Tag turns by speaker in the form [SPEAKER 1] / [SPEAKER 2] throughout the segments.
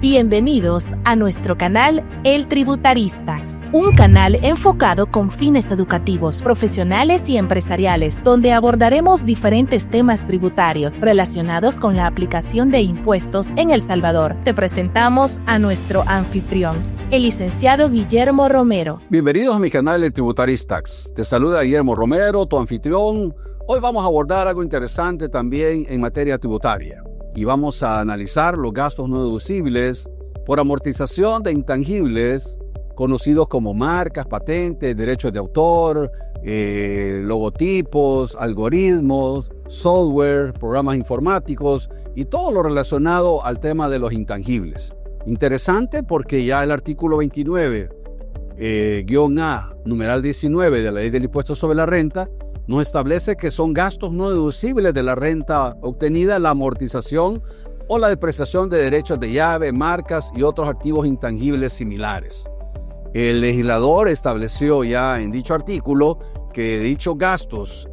[SPEAKER 1] Bienvenidos a nuestro canal El Tributaristax, un canal enfocado con fines educativos, profesionales y empresariales, donde abordaremos diferentes temas tributarios relacionados con la aplicación de impuestos en El Salvador. Te presentamos a nuestro anfitrión, el licenciado Guillermo Romero.
[SPEAKER 2] Bienvenidos a mi canal El Tributaristax. Te saluda Guillermo Romero, tu anfitrión. Hoy vamos a abordar algo interesante también en materia tributaria. Y vamos a analizar los gastos no deducibles por amortización de intangibles conocidos como marcas, patentes, derechos de autor, logotipos, algoritmos, software, programas informáticos y todo lo relacionado al tema de los intangibles. Interesante porque ya el artículo 29, A, numeral 19 de la Ley del Impuesto sobre la Renta nos establece que son gastos no deducibles de la renta obtenida la amortización o la depreciación de derechos de llave, marcas y otros activos intangibles similares. El legislador estableció ya en dicho artículo que dichos gastos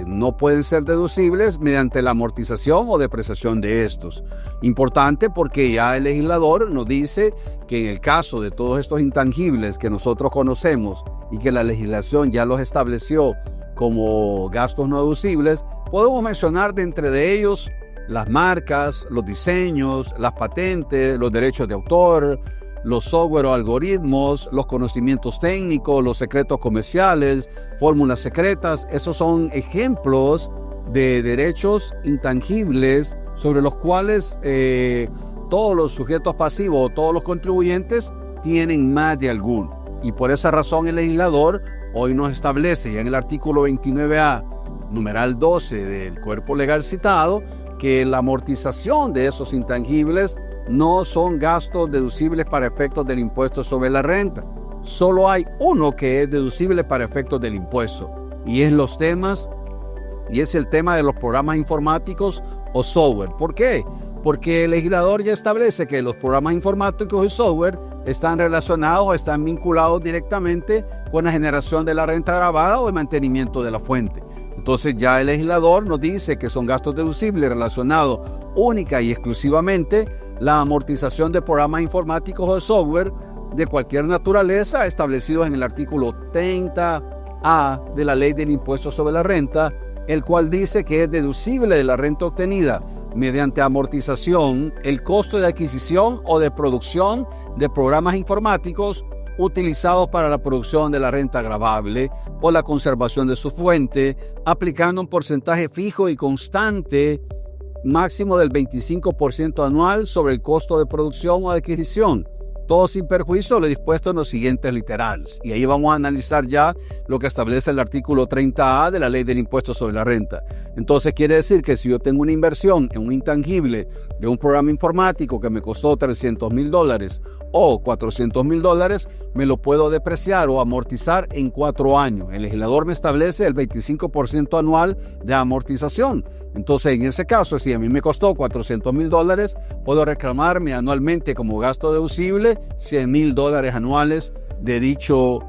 [SPEAKER 2] no pueden ser deducibles mediante la amortización o depreciación de estos. Importante porque ya el legislador nos dice que en el caso de todos estos intangibles que nosotros conocemos y que la legislación ya los estableció como gastos no deducibles, podemos mencionar de entre de ellos las marcas, los diseños, las patentes, los derechos de autor, los software o algoritmos, los conocimientos técnicos, los secretos comerciales, fórmulas secretas. Esos son ejemplos de derechos intangibles sobre los cuales todos los sujetos pasivos, todos los contribuyentes tienen más de alguno. Y por esa razón el legislador hoy nos establece ya en el artículo 29A, numeral 12 del cuerpo legal citado, que la amortización de esos intangibles no son gastos deducibles para efectos del impuesto sobre la renta. Solo hay uno que es deducible para efectos del impuesto y es el tema de los programas informáticos o software. ¿Por qué? Porque el legislador ya establece que los programas informáticos y software están relacionados o están vinculados directamente con la generación de la renta gravada o el mantenimiento de la fuente. Entonces ya el legislador nos dice que son gastos deducibles relacionados única y exclusivamente la amortización de programas informáticos o software de cualquier naturaleza establecidos en el artículo 30A de la Ley del Impuesto sobre la Renta, el cual dice que es deducible de la renta obtenida mediante amortización el costo de adquisición o de producción de programas informáticos utilizados para la producción de la renta gravable o la conservación de su fuente, aplicando un porcentaje fijo y constante máximo del 25% anual sobre el costo de producción o adquisición, todo sin perjuicio de lo dispuesto en los siguientes literales. Y ahí vamos a analizar ya lo que establece el artículo 30A de la Ley del Impuesto sobre la Renta. Entonces quiere decir que si yo tengo una inversión en un intangible de un programa informático que me costó $300,000 o $400,000, me lo puedo depreciar o amortizar en 4 años. El legislador me establece el 25% anual de amortización. Entonces, en ese caso, si a mí me costó $400,000, puedo reclamarme anualmente como gasto deducible $100,000 anuales de dicho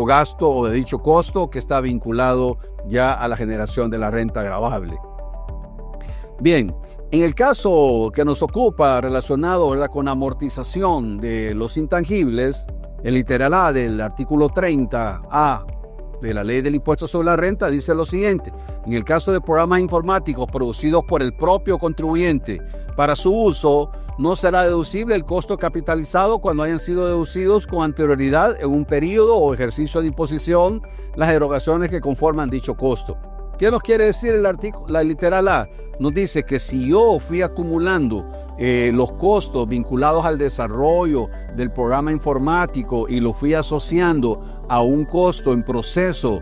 [SPEAKER 2] gasto o de dicho costo que está vinculado ya a la generación de la renta gravable. Bien, en el caso que nos ocupa relacionado, ¿verdad?, con amortización de los intangibles, el literal A del artículo 30A de la Ley del Impuesto sobre la Renta dice lo siguiente: en el caso de programas informáticos producidos por el propio contribuyente para su uso, no será deducible el costo capitalizado cuando hayan sido deducidos con anterioridad en un periodo o ejercicio de imposición las erogaciones que conforman dicho costo. ¿Qué nos quiere decir el artículo? La literal A nos dice que si yo fui acumulando los costos vinculados al desarrollo del programa informático y lo fui asociando a un costo en proceso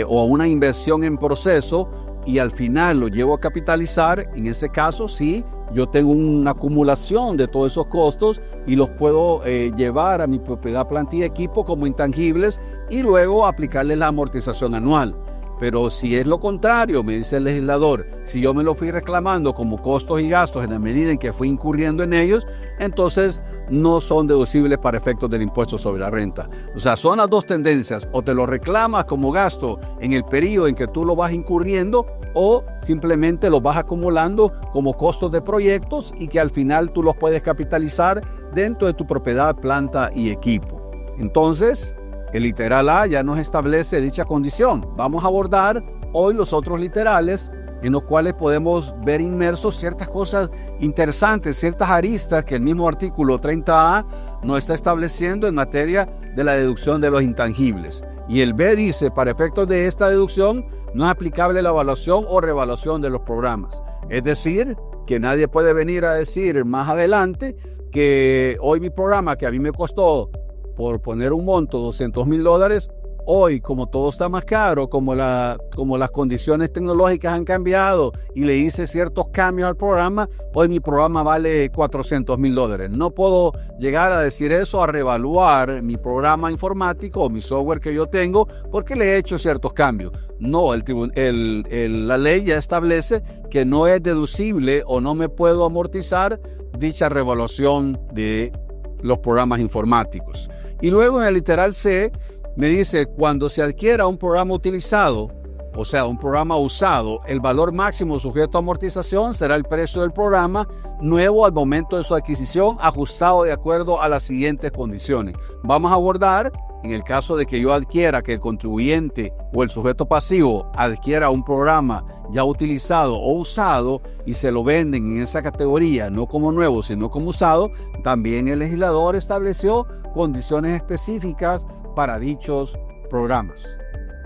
[SPEAKER 2] o a una inversión en proceso y al final lo llevo a capitalizar, en ese caso sí, yo tengo una acumulación de todos esos costos y los puedo llevar a mi propiedad, planta y equipo como intangibles y luego aplicarles la amortización anual. Pero si es lo contrario, me dice el legislador, si yo me lo fui reclamando como costos y gastos en la medida en que fui incurriendo en ellos, entonces no son deducibles para efectos del impuesto sobre la renta. O sea, son las dos tendencias: o te lo reclamas como gasto en el periodo en que tú lo vas incurriendo, o simplemente lo vas acumulando como costos de proyectos y que al final tú los puedes capitalizar dentro de tu propiedad, planta y equipo. Entonces, el literal A ya nos establece dicha condición. Vamos a abordar hoy los otros literales, en los cuales podemos ver inmersos ciertas cosas interesantes, ciertas aristas que el mismo artículo 30A nos está estableciendo en materia de la deducción de los intangibles. Y el B dice: para efectos de esta deducción no es aplicable la evaluación o reevaluación de los programas. Es decir, que nadie puede venir a decir más adelante que hoy mi programa, que a mí me costó, por poner un monto, $200,000, hoy, como todo está más caro, como las condiciones tecnológicas han cambiado y le hice ciertos cambios al programa, hoy mi programa vale $400,000. No puedo llegar a decir eso, a reevaluar mi programa informático o mi software que yo tengo porque le he hecho ciertos cambios. No, la ley ya establece que no es deducible o no me puedo amortizar dicha reevaluación de los programas informáticos. Y luego en el literal C me dice: cuando se adquiera un programa utilizado, o sea, un programa usado, el valor máximo sujeto a amortización será el precio del programa nuevo al momento de su adquisición, ajustado de acuerdo a las siguientes condiciones. Vamos a abordar, en el caso de que yo adquiera, que el contribuyente o el sujeto pasivo adquiera un programa ya utilizado o usado y se lo venden en esa categoría, no como nuevo, sino como usado, también el legislador estableció condiciones específicas para dichos programas.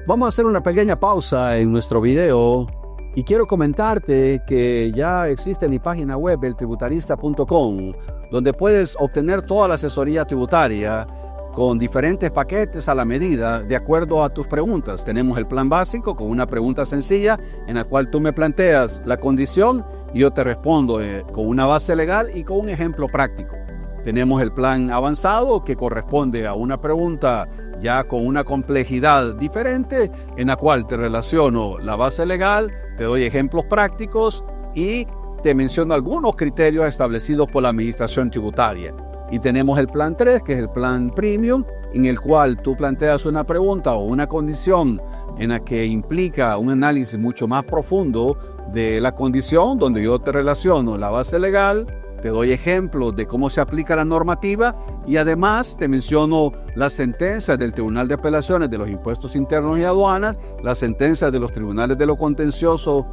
[SPEAKER 2] Vamos a hacer una pequeña pausa en nuestro video y quiero comentarte que ya existe mi página web, eltributarista.com, donde puedes obtener toda la asesoría tributaria con diferentes paquetes a la medida de acuerdo a tus preguntas. Tenemos el plan básico con una pregunta sencilla en la cual tú me planteas la condición y yo te respondo con una base legal y con un ejemplo práctico. Tenemos el plan avanzado que corresponde a una pregunta ya con una complejidad diferente, en la cual te relaciono la base legal, te doy ejemplos prácticos y te menciono algunos criterios establecidos por la Administración Tributaria. Y tenemos el plan 3, que es el plan premium, en el cual tú planteas una pregunta o una condición en la que implica un análisis mucho más profundo de la condición, donde yo te relaciono la base legal, te doy ejemplos de cómo se aplica la normativa y además te menciono las sentencias del Tribunal de Apelaciones de los Impuestos Internos y Aduanas, las sentencias de los tribunales de lo contencioso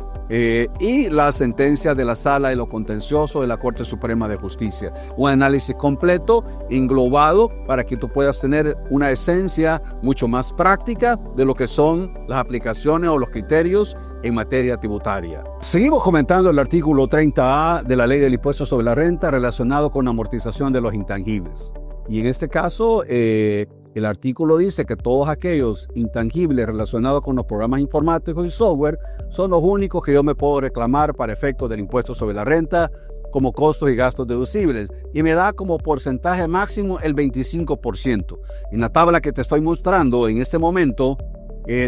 [SPEAKER 2] y las sentencias de la Sala de lo Contencioso de la Corte Suprema de Justicia. Un análisis completo, englobado, para que tú puedas tener una esencia mucho más práctica de lo que son las aplicaciones o los criterios en materia tributaria. Seguimos comentando el artículo 30A de la Ley del Impuesto sobre la Renta relacionado con amortización de los intangibles. Y en este caso, el artículo dice que todos aquellos intangibles relacionados con los programas informáticos y software son los únicos que yo me puedo reclamar para efectos del impuesto sobre la renta como costos y gastos deducibles, y me da como porcentaje máximo el 25%. En la tabla que te estoy mostrando en este momento,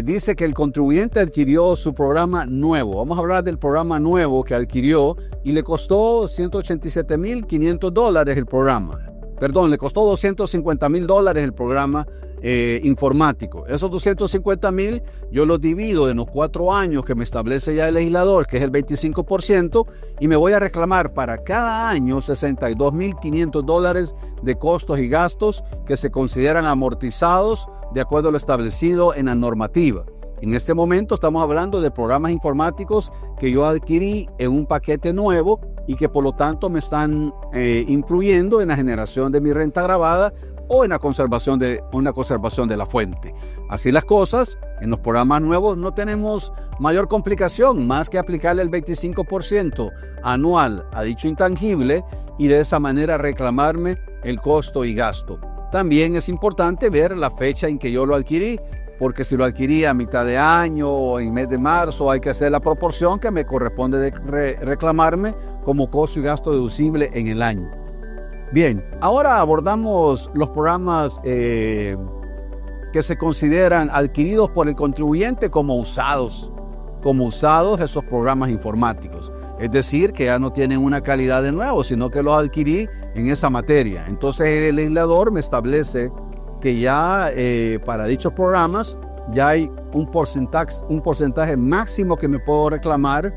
[SPEAKER 2] dice que el contribuyente adquirió su programa nuevo. Vamos a hablar del programa nuevo que adquirió y le costó $187,500 el programa. Perdón, le costó $250,000 el programa informático. Esos $250,000 yo los divido en los 4 años que me establece ya el legislador, que es el 25%, y me voy a reclamar para cada año $62,500 de costos y gastos que se consideran amortizados de acuerdo a lo establecido en la normativa. En este momento estamos hablando de programas informáticos que yo adquirí en un paquete nuevo y que por lo tanto me están influyendo en la generación de mi renta gravada o en la conservación de la fuente. Así las cosas, en los programas nuevos no tenemos mayor complicación más que aplicarle el 25% anual a dicho intangible y de esa manera reclamarme el costo y gasto. También es importante ver la fecha en que yo lo adquirí, porque si lo adquirí a mitad de año o en mes de marzo, hay que hacer la proporción que me corresponde de reclamarme como costo y gasto deducible en el año. Bien, ahora abordamos los programas que se consideran adquiridos por el contribuyente como usados esos programas informáticos. Es decir, que ya no tienen una calidad de nuevo, sino que los adquirí en esa materia. Entonces el legislador me establece que ya para dichos programas ya hay un porcentaje máximo que me puedo reclamar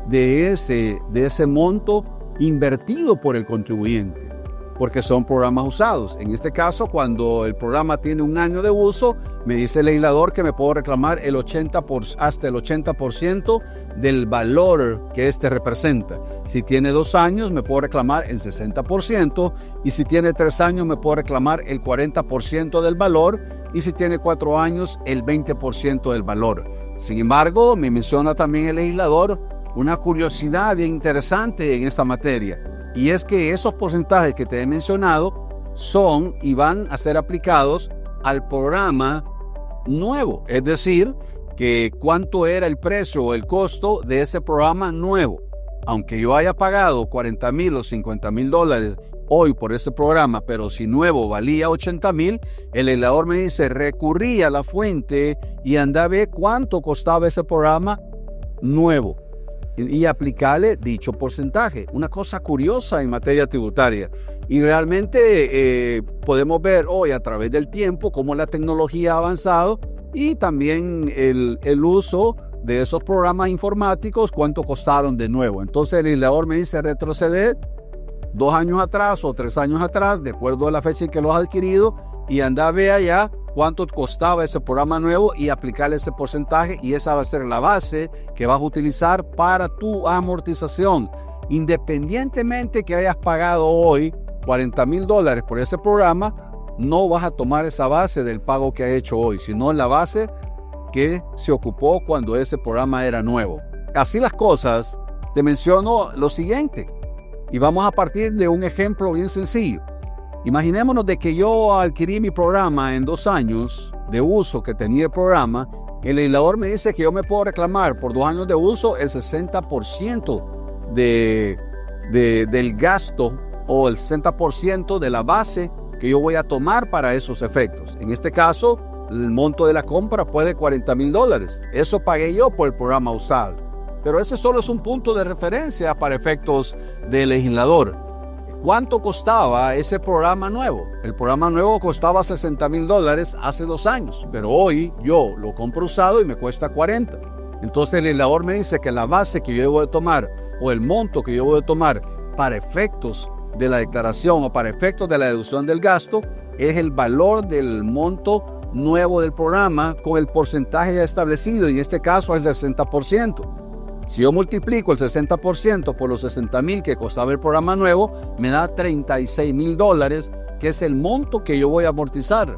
[SPEAKER 2] de ese monto invertido por el contribuyente, porque son programas usados. En este caso, cuando el programa tiene un año de uso, me dice el legislador que me puedo reclamar hasta el 80% del valor que este representa. Si tiene 2 años, me puedo reclamar el 60%, y si tiene 3 años, me puedo reclamar el 40% del valor, y si tiene 4 años, el 20% del valor. Sin embargo, me menciona también el legislador una curiosidad bien interesante en esta materia, y es que esos porcentajes que te he mencionado son y van a ser aplicados al programa nuevo, es decir, que cuánto era el precio o el costo de ese programa nuevo. Aunque yo haya pagado $40,000 o $50,000 hoy por ese programa, pero si nuevo valía $80,000, el legislador me dice, recurrí a la fuente y anda a ver cuánto costaba ese programa nuevo y aplicarle dicho porcentaje. Una cosa curiosa en materia tributaria. Y realmente podemos ver hoy a través del tiempo cómo la tecnología ha avanzado y también el uso de esos programas informáticos, cuánto costaron de nuevo. Entonces el legislador me dice retroceder 2 años atrás o 3 años atrás, de acuerdo a la fecha en que lo has adquirido, y anda a ver allá cuánto costaba ese programa nuevo y aplicarle ese porcentaje, y esa va a ser la base que vas a utilizar para tu amortización. Independientemente que hayas pagado hoy $40,000 por ese programa, no vas a tomar esa base del pago que has hecho hoy, sino la base que se ocupó cuando ese programa era nuevo. Así las cosas, te menciono lo siguiente, y vamos a partir de un ejemplo bien sencillo. Imaginémonos de que yo adquirí mi programa en 2 años de uso que tenía el programa. El legislador me dice que yo me puedo reclamar por 2 años de uso el 60% del gasto o el 60% de la base que yo voy a tomar para esos efectos. En este caso, el monto de la compra fue de $40,000. Eso pagué yo por el programa usado. Pero ese solo es un punto de referencia para efectos del legislador. ¿Cuánto costaba ese programa nuevo? El programa nuevo costaba $60,000 hace 2 años, pero hoy yo lo compro usado y me cuesta 40. Entonces el legislador me dice que la base que yo debo de tomar o el monto que yo debo de tomar para efectos de la declaración o para efectos de la deducción del gasto es el valor del monto nuevo del programa con el porcentaje ya establecido, y en este caso es del 60%. Si yo multiplico el 60% por los $60,000 que costaba el programa nuevo, me da $36,000, que es el monto que yo voy a amortizar.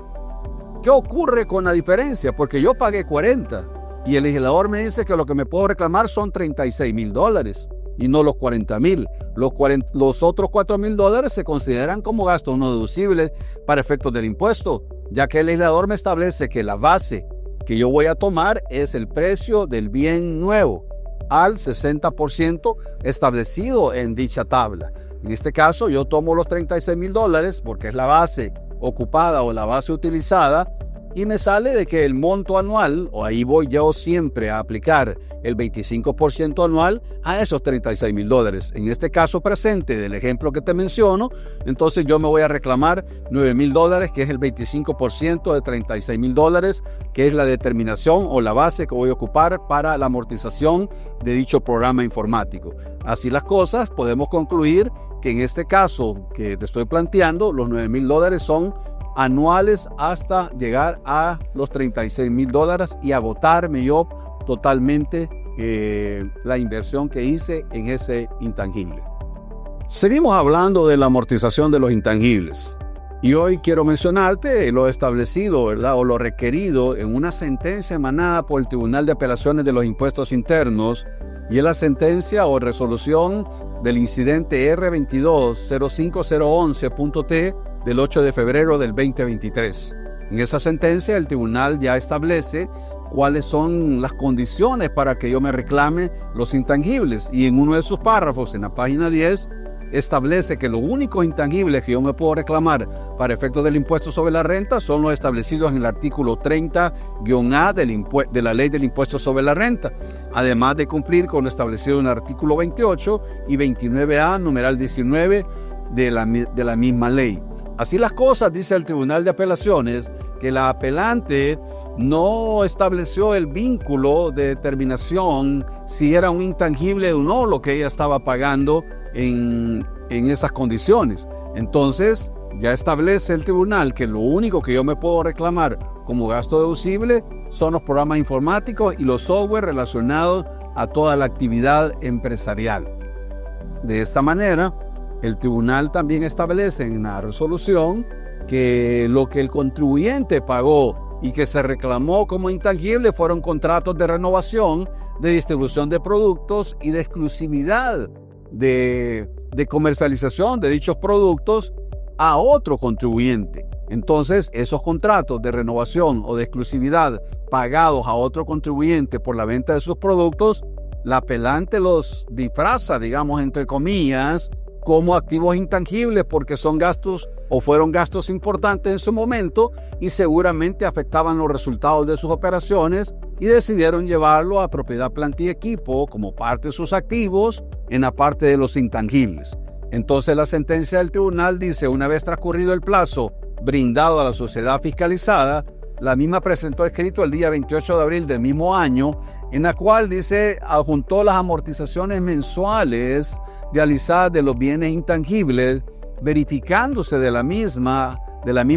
[SPEAKER 2] ¿Qué ocurre con la diferencia? Porque yo pagué 40 y el legislador me dice que lo que me puedo reclamar son $36,000 y no los $40,000. Los otros $4,000 se consideran como gastos no deducibles para efectos del impuesto, ya que el legislador me establece que la base que yo voy a tomar es el precio del bien nuevo al 60% establecido en dicha tabla. En este caso yo tomo los $36,000 porque es la base ocupada o la base utilizada, y me sale de que el monto anual, o ahí voy yo siempre a aplicar el 25% anual a esos $36,000. En este caso presente del ejemplo que te menciono, entonces yo me voy a reclamar $9,000, que es el 25% de $36,000, que es la determinación o la base que voy a ocupar para la amortización de dicho programa informático. Así las cosas, podemos concluir que en este caso que te estoy planteando, los $9,000 son anuales hasta llegar a los $36,000 y agotarme yo totalmente la inversión que hice en ese intangible. Seguimos hablando de la amortización de los intangibles, y hoy quiero mencionarte lo establecido, ¿verdad?, o lo requerido en una sentencia emanada por el Tribunal de Apelaciones de los Impuestos Internos, y es la sentencia o resolución del incidente R22-05011.T del 8 de febrero del 2023. En esa sentencia el tribunal ya establece cuáles son las condiciones para que yo me reclame los intangibles, y en uno de sus párrafos, en la página 10, establece que los únicos intangibles que yo me puedo reclamar para efectos del impuesto sobre la renta son los establecidos en el artículo 30-A de la ley del impuesto sobre la renta, además de cumplir con lo establecido en el artículo 28 y 29A, numeral 19 de la misma ley. Así las cosas, dice el Tribunal de Apelaciones, que la apelante no estableció el vínculo de determinación si era un intangible o no lo que ella estaba pagando en esas condiciones. Entonces, ya establece el tribunal que lo único que yo me puedo reclamar como gasto deducible son los programas informáticos y los software relacionados a toda la actividad empresarial. De esta manera, el tribunal también establece en la resolución que lo que el contribuyente pagó y que se reclamó como intangible fueron contratos de renovación, de distribución de productos y de exclusividad de comercialización de dichos productos a otro contribuyente. Entonces, esos contratos de renovación o de exclusividad pagados a otro contribuyente por la venta de sus productos, la apelante los disfraza, digamos, entre comillas, como activos intangibles porque son gastos o fueron gastos importantes en su momento y seguramente afectaban los resultados de sus operaciones y decidieron llevarlo a propiedad, planta y equipo como parte de sus activos en la parte de los intangibles. Entonces la sentencia del tribunal dice, una vez transcurrido el plazo brindado a la sociedad fiscalizada, la misma presentó escrito el día 28 de abril del mismo año, en la cual dice, adjuntó las amortizaciones mensuales realizadas de los bienes intangibles, verificándose de la misma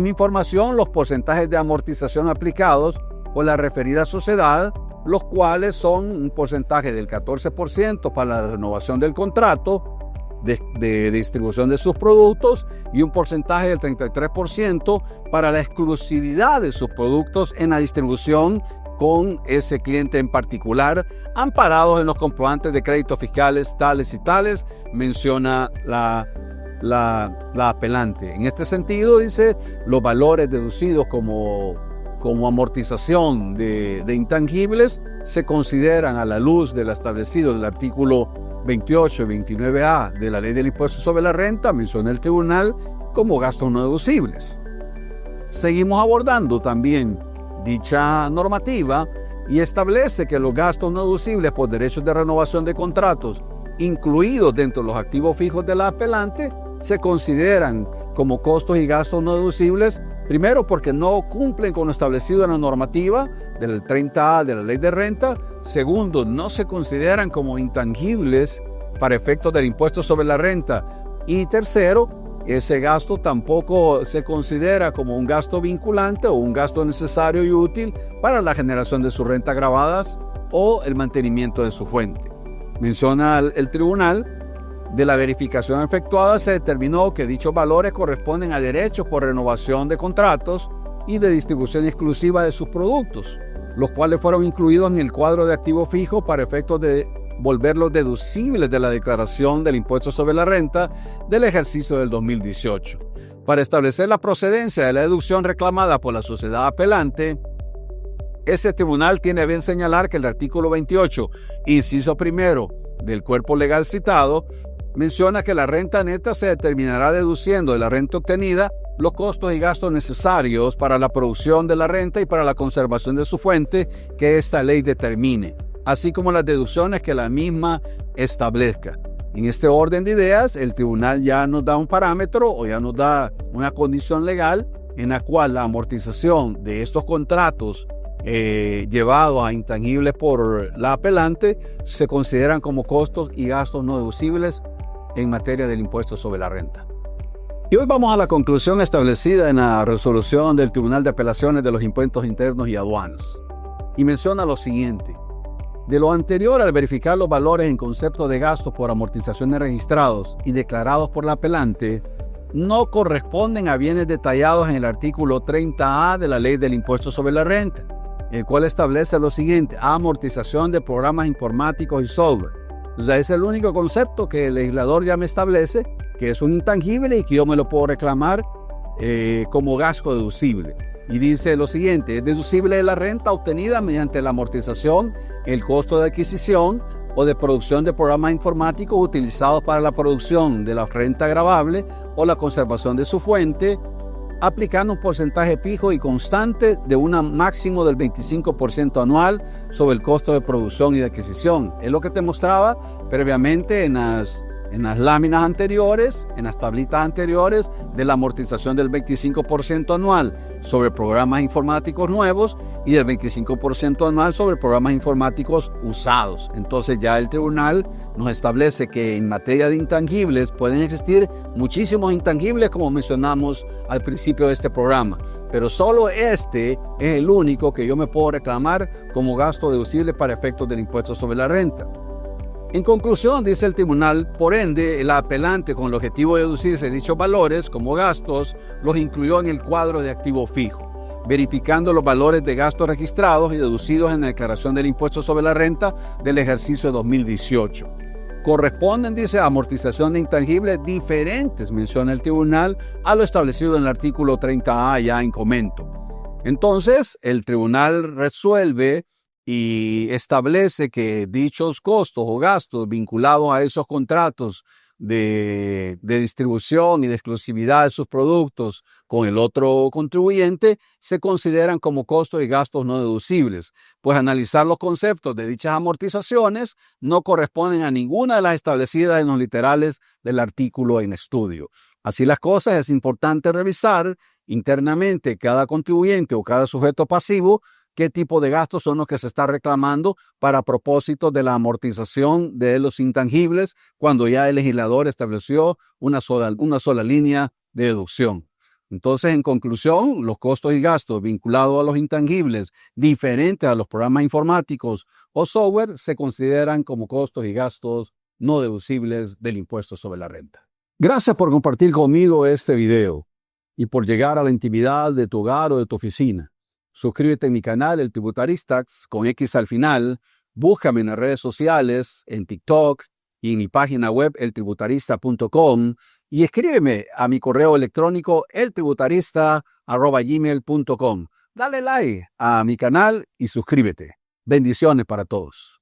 [SPEAKER 2] información los porcentajes de amortización aplicados por la referida sociedad, los cuales son un porcentaje del 14% para la renovación del contrato de distribución de sus productos y un porcentaje del 33% para la exclusividad de sus productos en la distribución con ese cliente en particular, amparados en los comprobantes de créditos fiscales tales y tales, menciona la apelante. En este sentido, dice, los valores deducidos como amortización de intangibles se consideran a la luz de lo establecido en el artículo 28 y 29A de la ley del impuesto sobre la renta, menciona el tribunal, como gastos no deducibles. Seguimos abordando también dicha normativa y establece que los gastos no deducibles por derechos de renovación de contratos incluidos dentro de los activos fijos de la apelante se consideran como costos y gastos no deducibles, primero porque no cumplen con lo establecido en la normativa del 30A de la ley de renta, segundo, no se consideran como intangibles para efectos del impuesto sobre la renta y tercero, ese gasto tampoco se considera como un gasto vinculante o un gasto necesario y útil para la generación de sus rentas gravadas o el mantenimiento de su fuente. Menciona el tribunal, de la verificación efectuada se determinó que dichos valores corresponden a derechos por renovación de contratos y de distribución exclusiva de sus productos, los cuales fueron incluidos en el cuadro de activos fijos para efectos de volverlos deducibles de la declaración del impuesto sobre la renta del ejercicio del 2018. Para establecer la procedencia de la deducción reclamada por la sociedad apelante, este tribunal tiene a bien señalar que el artículo 28, inciso primero del cuerpo legal citado, menciona que la renta neta se determinará deduciendo de la renta obtenida los costos y gastos necesarios para la producción de la renta y para la conservación de su fuente que esta ley determine, así como las deducciones que la misma establezca. En este orden de ideas, el tribunal ya nos da un parámetro o ya nos da una condición legal en la cual la amortización de estos contratos llevados a intangibles por la apelante se consideran como costos y gastos no deducibles en materia del impuesto sobre la renta. Y hoy vamos a la conclusión establecida en la resolución del Tribunal de Apelaciones de los Impuestos Internos y Aduanas. Y menciona lo siguiente. De lo anterior, al verificar los valores en concepto de gastos por amortizaciones registrados y declarados por la apelante, no corresponden a bienes detallados en el artículo 30A de la Ley del Impuesto sobre la Renta, el cual establece lo siguiente: amortización de programas informáticos y software. O sea, es el único concepto que el legislador ya me establece, que es un intangible y que yo me lo puedo reclamar como gasto deducible. Y dice lo siguiente: es deducible de la renta obtenida mediante la amortización, el costo de adquisición, o de producción de programas informáticos utilizados para la producción de la renta gravable o la conservación de su fuente, aplicando un porcentaje fijo y constante de un máximo del 25% anual sobre el costo de producción y de adquisición. Es lo que te mostraba previamente en las láminas anteriores, en las tablitas anteriores, de la amortización del 25% anual sobre programas informáticos nuevos y del 25% anual sobre programas informáticos usados. Entonces ya el tribunal nos establece que en materia de intangibles pueden existir muchísimos intangibles, como mencionamos al principio de este programa, pero solo este es el único que yo me puedo reclamar como gasto deducible para efectos del impuesto sobre la renta. En conclusión, dice el tribunal, por ende, el apelante, con el objetivo de deducirse dichos valores como gastos, los incluyó en el cuadro de activo fijo, verificando los valores de gastos registrados y deducidos en la declaración del impuesto sobre la renta del ejercicio 2018. Corresponden, dice, a amortización de intangibles diferentes, menciona el tribunal, a lo establecido en el artículo 30A ya en comento. Entonces, el tribunal resuelve y establece que dichos costos o gastos vinculados a esos contratos de distribución y de exclusividad de sus productos con el otro contribuyente se consideran como costos y gastos no deducibles, pues analizar los conceptos de dichas amortizaciones no corresponden a ninguna de las establecidas en los literales del artículo en estudio. Así las cosas, es importante revisar internamente cada contribuyente o cada sujeto pasivo qué tipo de gastos son los que se está reclamando para propósitos de la amortización de los intangibles cuando ya el legislador estableció una sola línea de deducción. Entonces, en conclusión, los costos y gastos vinculados a los intangibles diferentes a los programas informáticos o software se consideran como costos y gastos no deducibles del impuesto sobre la renta. Gracias por compartir conmigo este video y por llegar a la intimidad de tu hogar o de tu oficina. Suscríbete a mi canal, El Tributaristax, con X al final. Búscame en las redes sociales, en TikTok y en mi página web, eltributarista.com. Y escríbeme a mi correo electrónico, eltributarista@gmail.com. Dale like a mi canal y suscríbete. Bendiciones para todos.